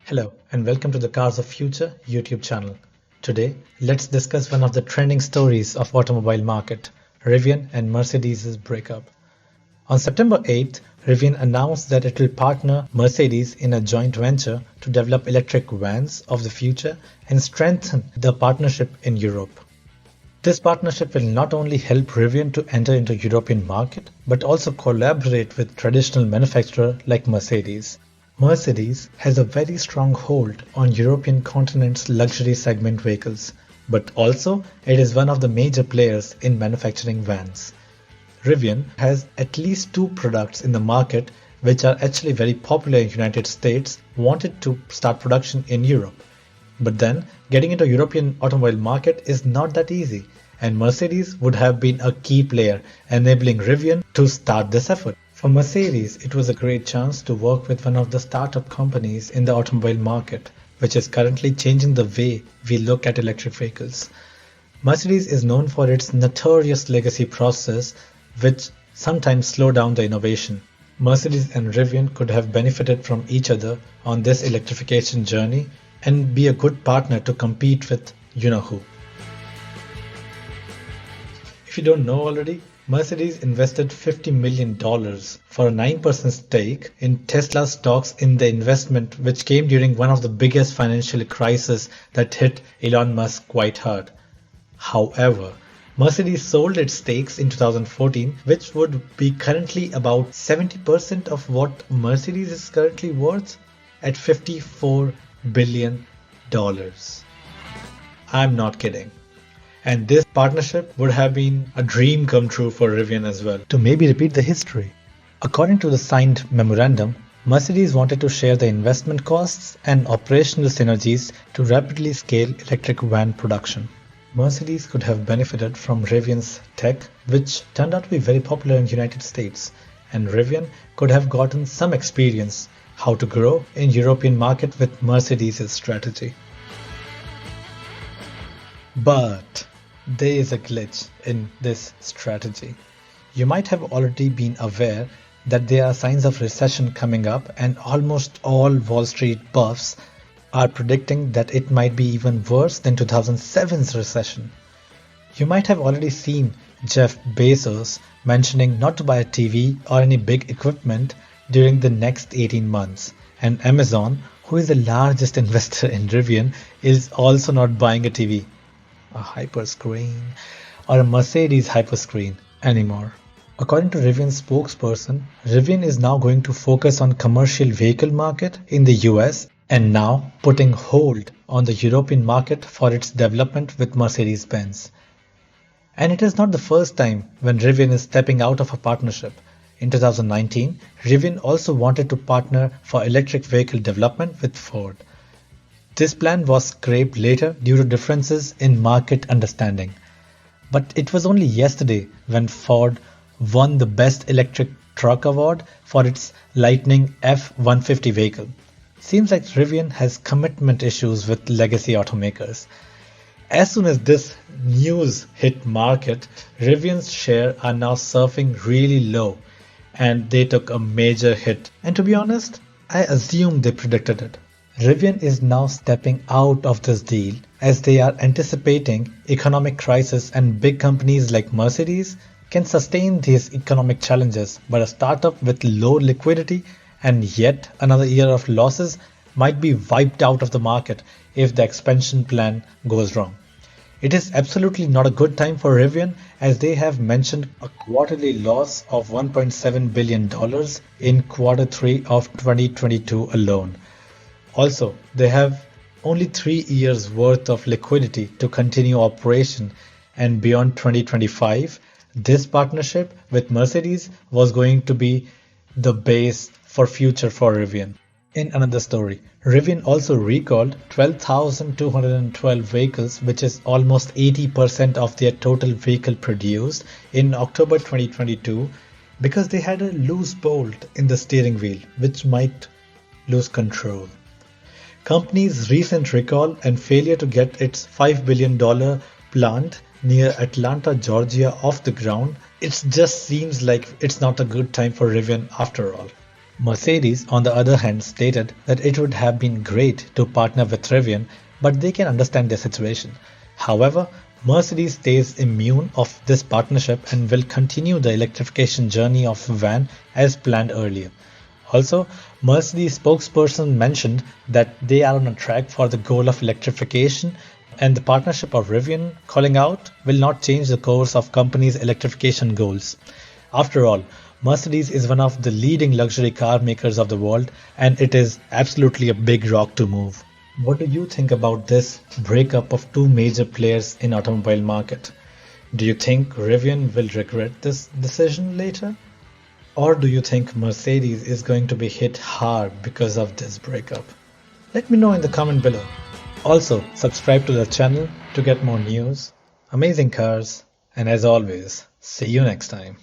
Hello and welcome to the Cars of Future YouTube channel. Today, let's discuss one of the trending stories of automobile market, Rivian and Mercedes' breakup. On September 8th, Rivian announced that it will partner Mercedes in a joint venture to develop electric vans of the future and strengthen the partnership in Europe. This partnership will not only help Rivian to enter into European market, but also collaborate with traditional manufacturer like Mercedes. Mercedes has a very strong hold on European continent's luxury segment vehicles, but also it is one of the major players in manufacturing vans. Rivian has at least two products in the market which are actually very popular in the United States, wanted to start production in Europe. But then getting into European automobile market is not that easy, and Mercedes would have been a key player enabling Rivian to start this effort. For Mercedes, it was a great chance to work with one of the startup companies in the automobile market, which is currently changing the way we look at electric vehicles. Mercedes is known for its notorious legacy process, which sometimes slow down the innovation. Mercedes and Rivian could have benefited from each other on this electrification journey and be a good partner to compete with you-know-who. If you don't know already, Mercedes invested $50 million for a 9% stake in Tesla stocks in the investment, which came during one of the biggest financial crises that hit Elon Musk quite hard. However, Mercedes sold its stakes in 2014, which would be currently about 70% of what Mercedes is currently worth at $54 billion. I'm not kidding. And this partnership would have been a dream come true for Rivian as well. To maybe repeat the history. According to the signed memorandum, Mercedes wanted to share the investment costs and operational synergies to rapidly scale electric van production. Mercedes could have benefited from Rivian's tech, which turned out to be very popular in the United States, and Rivian could have gotten some experience how to grow in European market with Mercedes' strategy. But there is a glitch in this strategy. You might have already been aware that there are signs of recession coming up, and almost all Wall Street buffs are predicting that it might be even worse than 2007's recession. You might have already seen Jeff Bezos mentioning not to buy a TV or any big equipment during the next 18 months, and Amazon, who is the largest investor in Rivian, is also not buying a TV, a hyperscreen, or a Mercedes hyperscreen anymore. According to Rivian's spokesperson, Rivian is now going to focus on commercial vehicle market in the US and now putting hold on the European market for its development with Mercedes-Benz. And it is not the first time when Rivian is stepping out of a partnership. In 2019, Rivian also wanted to partner for electric vehicle development with Ford. This plan was scrapped later due to differences in market understanding. But it was only yesterday when Ford won the Best Electric Truck Award for its Lightning F-150 vehicle. Seems like Rivian has commitment issues with legacy automakers. As soon as this news hit market, Rivian's share are now surfing really low, and they took a major hit. And to be honest, I assume they predicted it. Rivian is now stepping out of this deal as they are anticipating economic crisis, and big companies like Mercedes can sustain these economic challenges, but a startup with low liquidity and yet another year of losses might be wiped out of the market if the expansion plan goes wrong. It is absolutely not a good time for Rivian, as they have mentioned a quarterly loss of $1.7 billion in quarter 3 of 2022 alone. Also, they have only 3 years worth of liquidity to continue operation, and beyond 2025, this partnership with Mercedes was going to be the base for future for Rivian. In another story, Rivian also recalled 12,212 vehicles, which is almost 80% of their total vehicle produced in October 2022, because they had a loose bolt in the steering wheel, which might lose control. Company's recent recall and failure to get its $5 billion plant near Atlanta, Georgia off the ground, it just seems like it's not a good time for Rivian after all. Mercedes, on the other hand, stated that it would have been great to partner with Rivian, but they can understand their situation. However, Mercedes stays immune of this partnership and will continue the electrification journey of van as planned earlier. Also, Mercedes spokesperson mentioned that they are on a track for the goal of electrification, and the partnership of Rivian calling out will not change the course of company's electrification goals. After all, Mercedes is one of the leading luxury car makers of the world, and it is absolutely a big rock to move. What do you think about this breakup of two major players in automobile market? Do you think Rivian will regret this decision later? Or do you think Mercedes is going to be hit hard because of this breakup? Let me know in the comment below. Also, subscribe to the channel to get more news, amazing cars, and as always, see you next time.